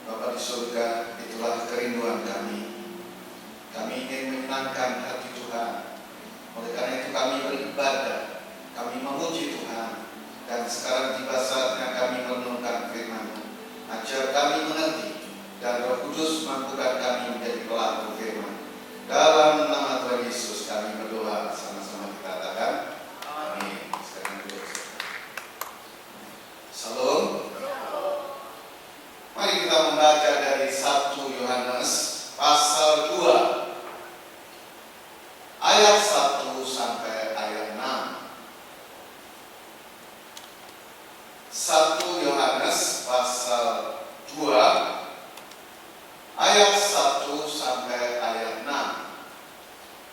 Bapa di surga, itulah kerinduan kami. Kami ingin menyenangkan hati Tuhan. Oleh karena itu kami beribadah, kami memuji Tuhan. Dan sekarang tiba saatnya kami merenungkan firman-Mu. Ajar kami mengerti, dan Roh Kudus mampukan kami menjadi pelaku firman. Dalam nama Tuhan Yesus kami berdoa, sama-sama kita katakan amin. Sekarang duduk. Salam. Mari kita membaca dari 1 Yohanes pasal 2 ayat 1 sampai ayat 6. 1 Yohanes pasal 2 ayat 1 sampai ayat 6.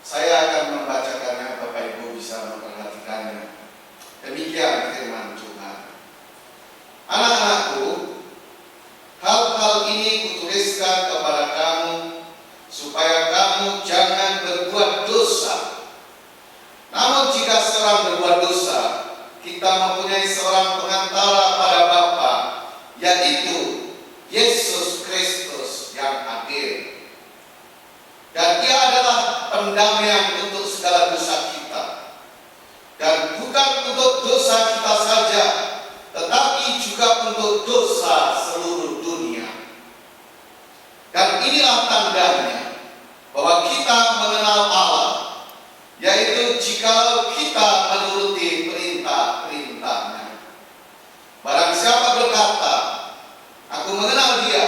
Saya akan membacakannya, Bapak Ibu bisa memperhatikannya. Demikian firman Tuhan. Anak-anakku, hal-hal ini kutuliskan kepada kamu supaya kamu jangan berbuat dosa. Namun jika seorang berbuat dosa, kita mempunyai seorang pengantara pada Bapa, yaitu Yesus Kristus yang adil. Dan Dia adalah pendamaian untuk segala dosa kita. Dan bukan untuk dosa kita saja, tetapi juga untuk dosa seluruh dunia. Dan inilah tandanya bahwa kita mengenal Allah, yaitu jikalau kita menuruti perintah-perintahnya. Barang siapa berkata, aku mengenal Dia,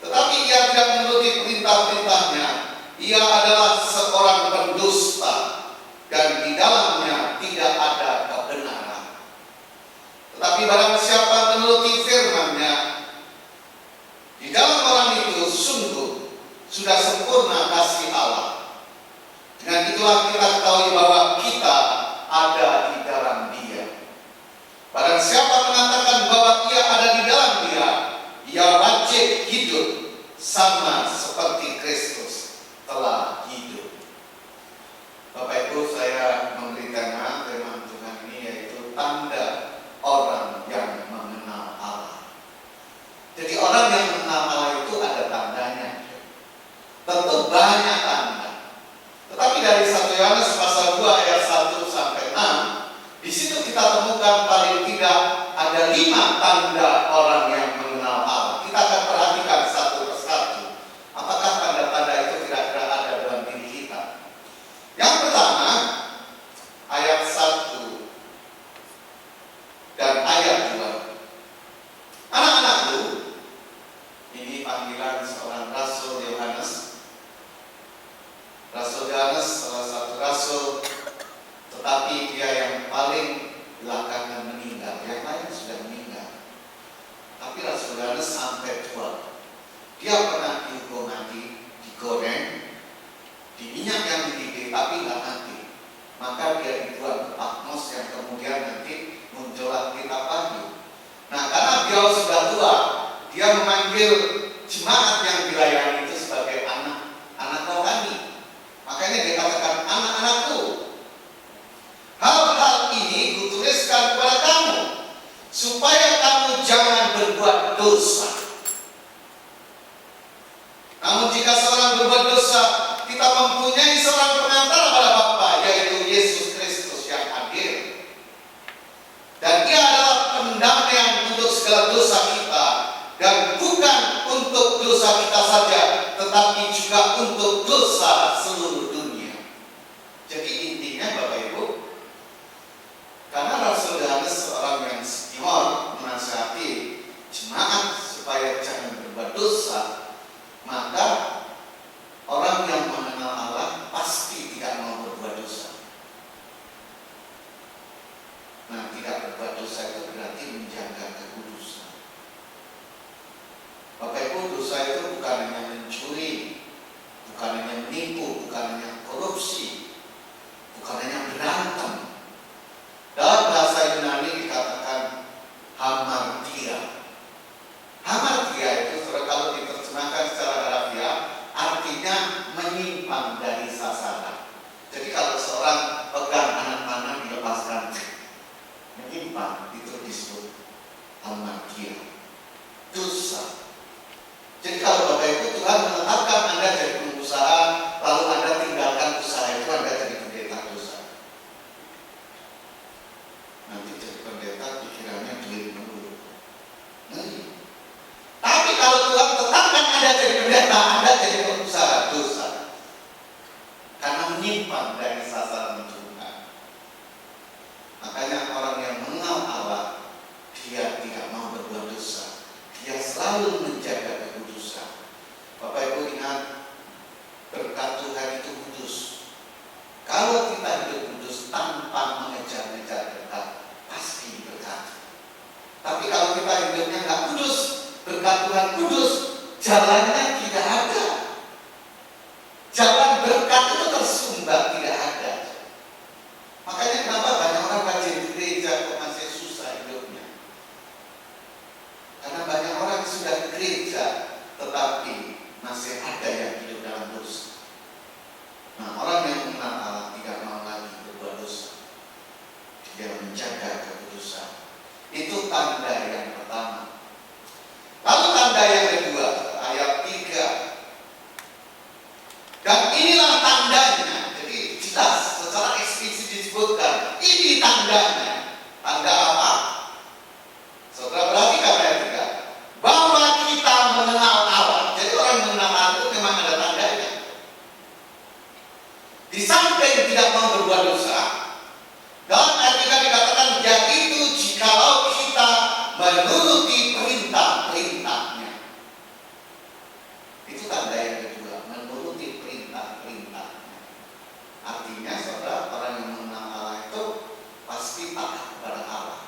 tetapi ia tidak menuruti perintah-perintahnya, ia adalah seorang pendusta, dan di dalamnya tidak ada kebenaran. Tetapi barang siapa menuruti firman-Nya, di dalam orang itu sungguh sudah sempurna kasih Allah. Dengan itulah kita ketahui bahwa kita ada di dalam Dia. Barang siapa mengatakan bahwa ia ada di dalam Dia, ia wajib hidup sama seperti Kristus telah hidup. Bapak Ibu, saya memberi tema firman Tuhan ini yaitu tanda orang yang mengenal Allah. Jadi orang yang mengenal Allah itu ada tandanya. Tentu banyak tanda. Tetapi dari 1 Yohanes pasal 2 ayat 1 sampai 6, di situ kita temukan paling tidak ada 5 tanda orang yang mengenal Allah. Kita akan perhatikan satu persatu. Apakah tanda-tanda itu kira-kira ada dalam diri kita? Yang pertama, ayat 1 dan ayat 2. Anak-anakku, ini panggilan seorang Rasul Yohanes. Rasul Yohanes salah satu rasul, tetapi dia yang paling belakangan meninggal. Yang lain sudah meninggal. Tapi Rasul Yohanes sampai tua. Dia pernah dihukum mati, digoreng, di minyak yang mendidih, tapi nggak mati. Maka dia dibuang ke Patmos yang kemudian nanti muncullah kitab Wahyu. Nah, karena beliau sudah tua, dia memanggil jemaat yang dilayani itu sebagai anak rohani. Makanya dia katakan, anak-anakku, hal-hal ini kutuliskan kepada kamu supaya kamu jangan berbuat dosa. Namun jika seorang berbuat dosa, kita mempunyai seorang pengantara pada Bapa, yaitu Yesus Kristus yang adil. Dan Dia adalah pendamaian untuk segala dosa kita, dan bukan untuk dosa kita saja, tetapi juga untuk dosa seluruh dunia. Jadi intinya Bapak Ibu, karena Rasul Yohanes seorang yang senior menasihati jemaat supaya jangan berbuat dosa, maka orang yang mengenal Allah pasti tidak mau berbuat dosa. Nah, tidak berbuat dosa itu berarti menjaga kekudusan. Bapak Ibu, dosa itu bukan hanya mencuri, bukan hanya menipu, bukan hanya korupsi, bukan hanya berantem. Dalam bahasa Yunani dikatakan hamartia. Hamartia itu kalau diterjemahkan secara harafiah artinya menyimpang dari sasaran. Jadi kalau seorang pegang anak panah dilepaskan, menyimpang, itu disebut hamartia, dosa. Jadi kalau Bapak Ibu Tuhan menetapkan Anda jadi pengusaha, lalu Anda tinggalkan usaha itu, Anda jadi pendeta dosa. Nanti jadi pendeta pikirannya duit melulu. Tapi kalau Tuhan tetapkan Anda jadi pendeta, Anda jadi pengusaha dosa. Karena menyimpang dari sasaran Tuhan. Makanya orang yang mengenal Allah, dia tidak mau berbuat dosa. Dia selalu menjaga kekudusan. Bapak Ibu ingat, berkat Tuhan itu kudus. Kalau kita hidup kudus tanpa mengejar-ngejar berkat, pasti berkat. Tapi kalau kita hidupnya nggak kudus, berkat Tuhan kudus, jalannya tidak ada. Jalan berkat itu tersumbat, tidak ada. Makanya kenapa banyak orang rajin di gereja kok masih susah hidupnya? Karena banyak orang sudah di gereja, tetapi masih ada yang hidup dalam dosa. Nah, orang yang mengenal Allah tidak mau lagi berbuat dosa. Dia menjaga kekudusan. Itu tanda yang pertama. Lalu tanda yang kedua, ayat 3. Dan inilah tandanya. Jadi jelas, secara eksplisit disebutkan, ini tandanya. Tanda apa? Saudara perhatikan ayat 3. Bahwa kita mengenal Allah. Jadi orang mengenal Allah itu memang ada tandanya. Di samping tidak mau berbuat dosa, dalam ayat 3 dikatakan, yaitu jikalau kita menuruti perintah-perintahnya. Itu tanda yang kedua, menuruti perintah-perintahnya. Artinya saudara, orang yang mengenal Allah itu pasti taat kepada Allah,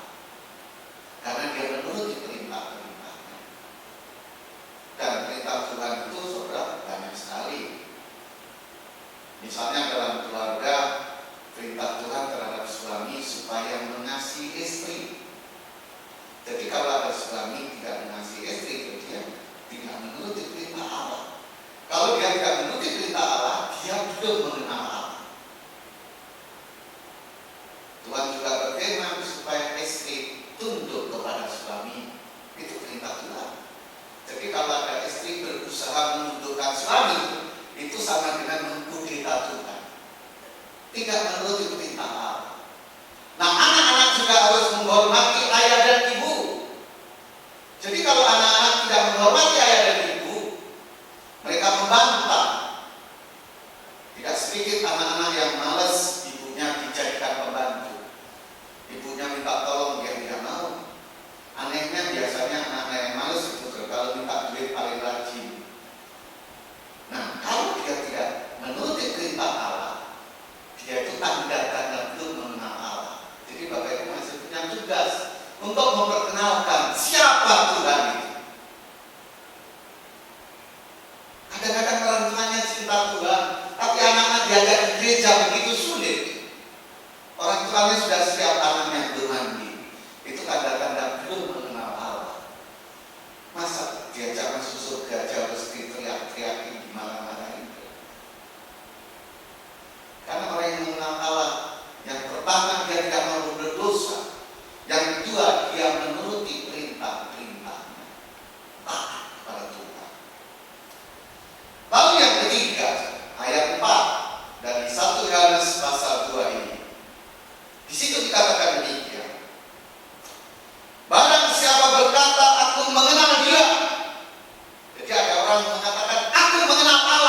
karena dia menuruti perintah-perintahnya. Dan perintah Tuhan itu saudara banyak sekali. Misalnya dalam keluarga, perintah Tuhan terhadap suami supaya mengasihi istri. Jadi kalau ada suami tidak mengasihi istri, dia tidak menuruti perintah Allah. Kalau dia tidak menuruti perintah Allah, dia belum mengenal Allah. Tuhan juga berfirman supaya istri tunduk kepada suami. Itu perintah Tuhan. Jadi kalau ada istri berusaha menundukkan suami, itu sama dengan mengkudeta Tuhan. Tidak menuruti perintah Allah. Nah, anak-anak juga harus menghormati ayah dan ibu. Jadi kalau anak-anak tidak menghormati ayah dan ibu, mereka membantah. Tidak sedikit anak-anak yang malas ibunya dijadikan pembantu. Ibunya minta tolong, dia tidak mau. Anehnya biasanya anak-anak yang malas itu kalau minta duit paling rajin. Nah, kalau dia tidak menuruti perintah Allah, dia itu tanda-tanda belum mengenal Allah. Jadi Bapak Ibu masih punya tugas untuk memperkenalkan siapa Tuhan itu. Kadang-kadang orang tuanya cinta Tuhan, tapi anak-anak diajak ke gereja begitu sulit. Orang tuanya sudah siap, anaknya belum mandi. Itu tanda-tanda belum mengenal Allah. Masa diajak masuk surga jauh mesti teriak-teriakin di malam-malam itu? Karena orang yang mengenal Allah, yang pertama dia tidak mau berdosa, yang kedua dia menuruti perintah-perintahnya, taat kepada Tuhan. Lalu yang ketiga, ayat 4 dari 1 Yohanes pasal 2 ini. Di situ dikatakan demikian. Barang siapa berkata, aku mengenal dia. Jadi ada orang mengatakan, aku mengenal Allah.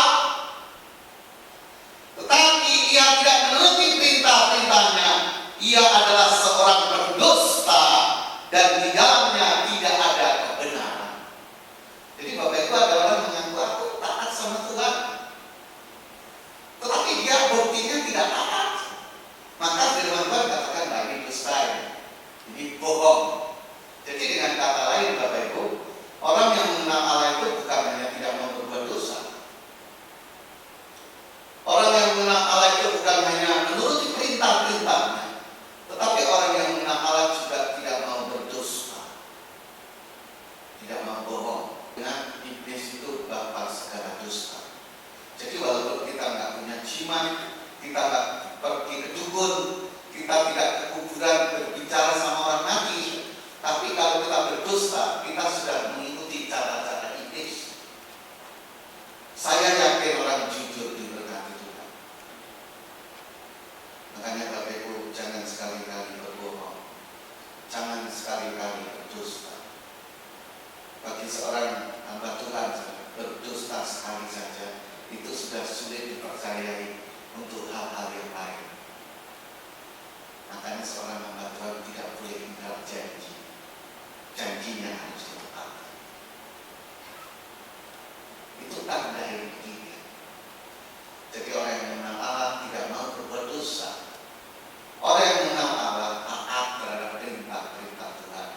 bagi seorang hamba Tuhan berdusta sekali saja itu sudah sulit dipercayai untuk hal-hal yang lain. Makanya seorang hamba Tuhan tidak boleh ingkar janji. Janjinya harus ditepati. Itu tanda yang ketiga. Jadi orang yang mengenal Allah tidak mau berbuat dosa. Orang yang mengenal Allah taat terhadap perintah-perintah Tuhan.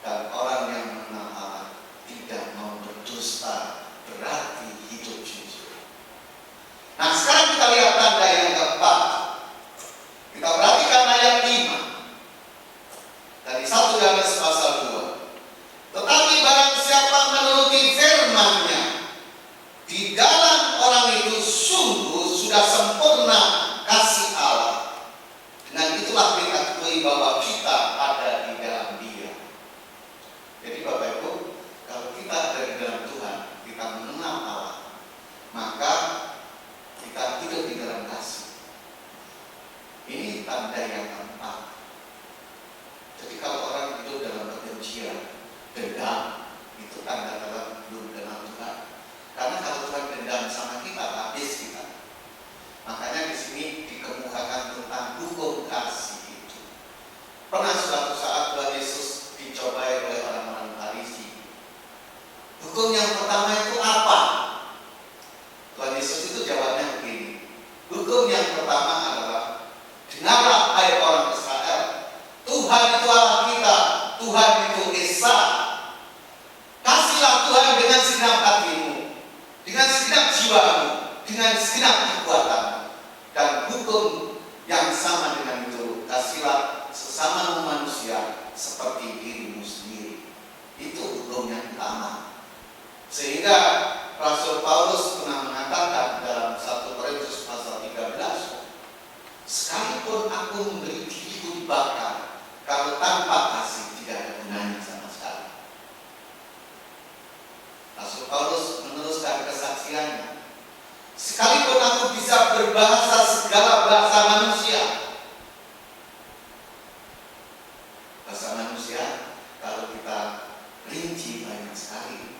Dan orang yang mengenal Allah tidak mau berdusta, berarti hidup jujur. Nah, sekarang kita lihat tanda yang keempat. Kita perhatikan ayat 5 dari 1 Yohanes pasal 2. Tetapi barang siapa menuruti firman-Nya, di dalam orang itu sungguh sudah sempurna kasih Allah. Dengan itulah kita ketahui bahwa kita ada di dalam Dia. Jadi Bapak Ibu, kalau kita ada di dalam Tuhan, kita mengenal Allah, maka kita hidup di dalam kasih. Ini tanda yang keempat. Jadi kalau orang hidup dalam kebencian, dendam, itu tanda-tanda belum kenal Tuhan. Karena kalau Tuhan dendam sama kita, habis kita. Makanya di sini dikemukakan tentang hukum kasih itu. Pernah suatu saat Tuhan Yesus dicobai oleh orang-orang Farisi. Hukum yang pertama itu apa? Tuhan Yesus itu jawabnya begini. Hukum yang pertama adalah, dengarlah hai orang Israel, Tuhan itu Allah kita, Tuhan itu Esa. Kasihlah Tuhan dengan segenap hatimu, dengan segenap jiwamu, dengan segenap kekuatanmu. Dan hukum yang sama dengan itu, kasihlah sesama manusia seperti dirimu sendiri. Itu hukum yang utama. Sehingga Rasul Paulus pernah mengatakan dalam 1 Korintus pasal 13, sekalipun aku memberi diriku dibakar, kalau tanpa kasih tidak ada gunanya sama sekali. Rasul Paulus meneruskan kesaksiannya, sekalipun aku bisa berbahasa segala bahasa manusia. Bahasa manusia, kalau kita rinci banyak sekali.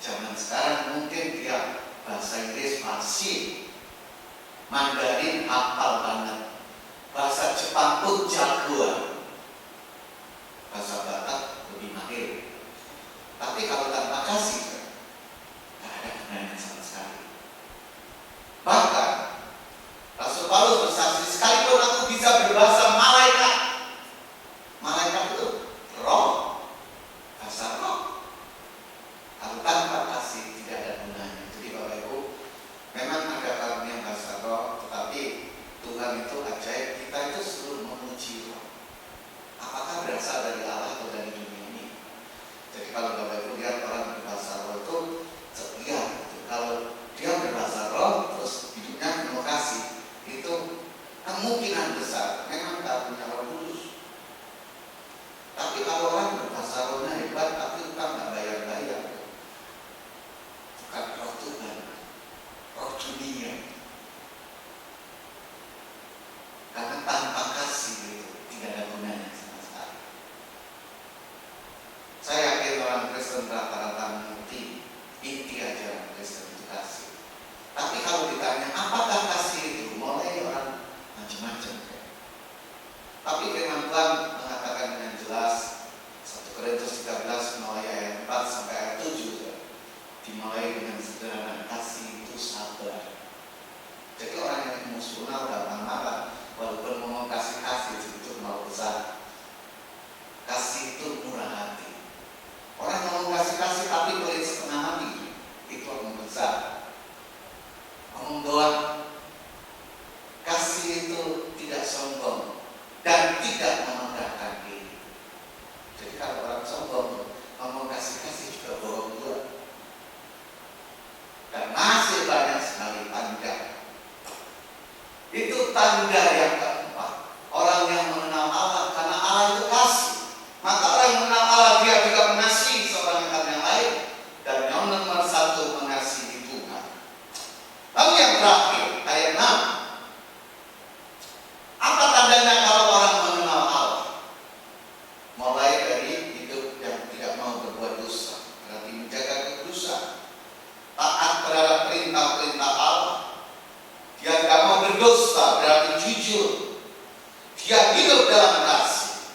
Zaman sekarang mungkin dia bahasa Inggris fasih, Mandarin hafal banget, bahasa Jepang pun jagoan, bahasa Batak lebih mahir. Tapi kalau tanpa kasih, tidak ada gunanya sama sekali. Bahkan Rasul Paulus bersaksi, sekalipun aku bisa berbahasa malaikat. Malaikat itu roh, bahasa roh. Kalau tanpa kasih tidak ada gunanya. Jadi Bapak Ibu, memang ada karunia bahasa roh, tetapi Tuhan itu ajaib. Kita itu selalu memuji roh. jujur, dia hidup dalam kasih.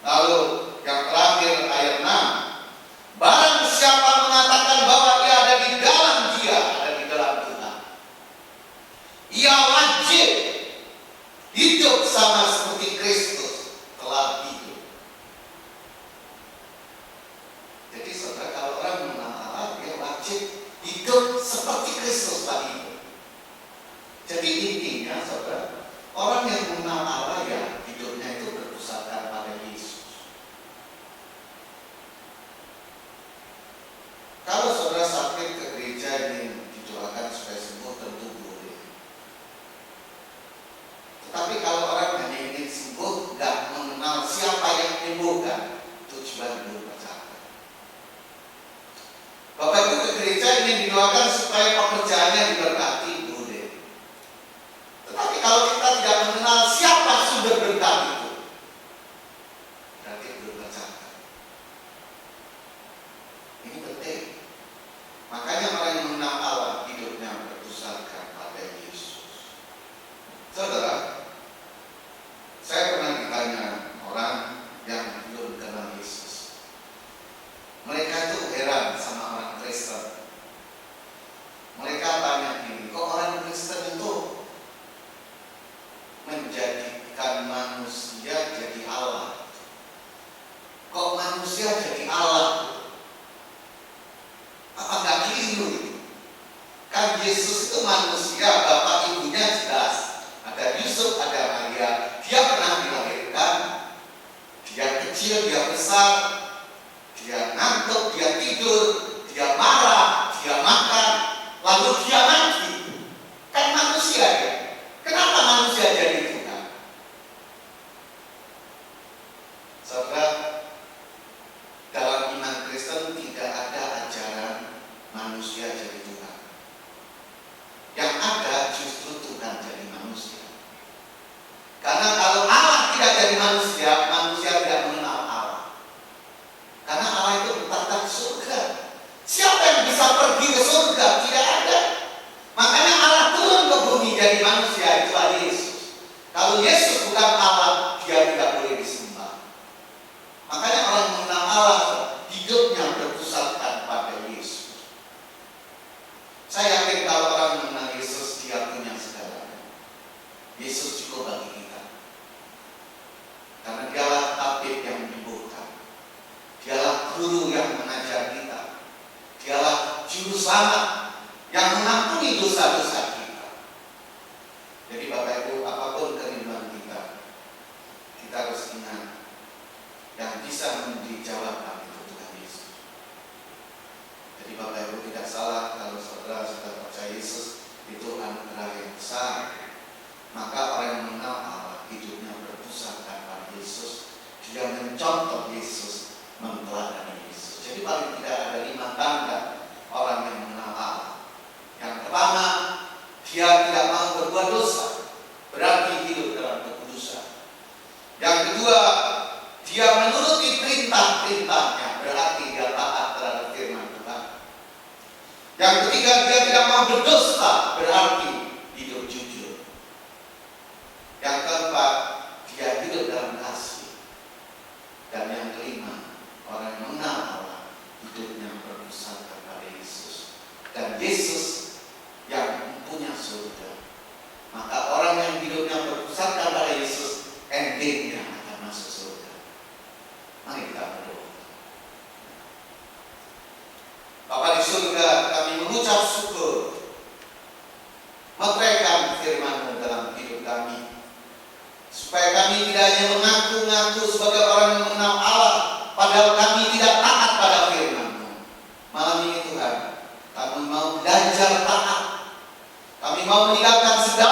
Lalu yang terakhir ayat 6, barang siapa mengatakan bahwa ia ada di dalam Tuhan, ia wajib hidup sama seperti Kristus telah hidup. Jadi saudara, kalau orang mengenal Allah, dia wajib hidup seperti Kristus telah hidup. Jadi intinya saudara, orang yang mengenal Allah ya hidupnya itu berpusatkan pada Yesus. Kalau saudara sakit ke gereja ingin didoakan supaya sembuh, tentu boleh. Tetapi kalau orang hanya ingin sembuh, nggak mengenal siapa yang menyembuhkan, tujuan belum tercapai. Bapak Ibu ke gereja ingin didoakan supaya pekerjaannya diberkati, boleh. Tetapi kalau kita tidak mengenal siapa sumber berkat itu, berarti belum tercapai. Ini penting. Makanya orang yang mengenal Allah hidupnya berpusatkan pada Yesus. Saudara, saya pernah ditanya orang yang belum kenal Yesus. Mereka itu heran sama orang Kristen. Mereka tanya gini, kok orang Kristen itu menjadikan manusia jadi Allah? Kok manusia jadi Allah? Apa nggak keliru? Kan Yesus itu manusia, bapak ibunya jelas. Ada Yusuf, ada Maria. Dia pernah dilahirkan. Dia kecil, dia besar. Dia ngantuk, dia tidur. Dia marah, dia makan. Lalu dia mati. Kan manusia ya. Kenapa manusia jadi Tuhan? Saudara, dalam iman Kristen tidak ada ajaran manusia jadi Tuhan. Yang ada justru Tuhan jadi manusia. Karena kalau Allah tidak jadi manusia, manusia tidak mengenal Allah. Karena Allah itu bertata di surga. Siapa yang bisa pergi ke surga? Tidak ada. Makanya Allah turun ke bumi jadi manusia, itu adalah Yesus. Kalau Yesus bukan Allah, dia tidak boleh disembah. Makanya orang mengenal Allah hidupnya berpusatkan pada Yesus. Saya yakin kalau orang mengenal Yesus, dia punya segalanya. Yesus cukup bagi kita. Karena dialah tabib yang menyembuhkan. Dialah guru yang mengajar kita. Dialah juru selamat yang mengampuni dosa-dosa kita. Jadi Bapak Ibu, apapun kerinduan kita, kita harus ingat yang bisa memberi jawaban itu Tuhan Yesus. Jadi Bapak Ibu tidak salah kalau saudara sudah percaya Yesus, itu anugerah yang besar. Maka orang yang mengenal Allah hidupnya berpusatkan pada Yesus. Dia mencontoh Yesus, meneladani Yesus. Jadi paling tidak ada 5 tanda orang yang mengenal Allah. Yang pertama, dia tidak mau berbuat dosa, berarti hidup dalam kekudusan. Yang kedua, dia menuruti perintah-perintahnya, berarti dia taat terhadap firman Tuhan. Yang ketiga, dia tidak mau berdosa, berarti hidup jujur. Yang keempat, dia hidup dalam kasih. Dan yang kelima, orang yang mengenal Allah hidupnya berpusatkan pada Yesus. Dan Yesus yang punya surga. Maka orang yang hidupnya berpusatkan pada Yesus, endingnya akan masuk surga. Mari kita berdoa. Bapa di surga, kami mengucap syukur, meteraikan firman-Mu dalam hidup kami, supaya kami tidak hanya mengaku-ngaku sebagai orang yang mengenal Allah, padahal kami tidak taat pada firman-Mu. Malam ini Tuhan, kami mau belajar taat. Kami mau meninggalkan segala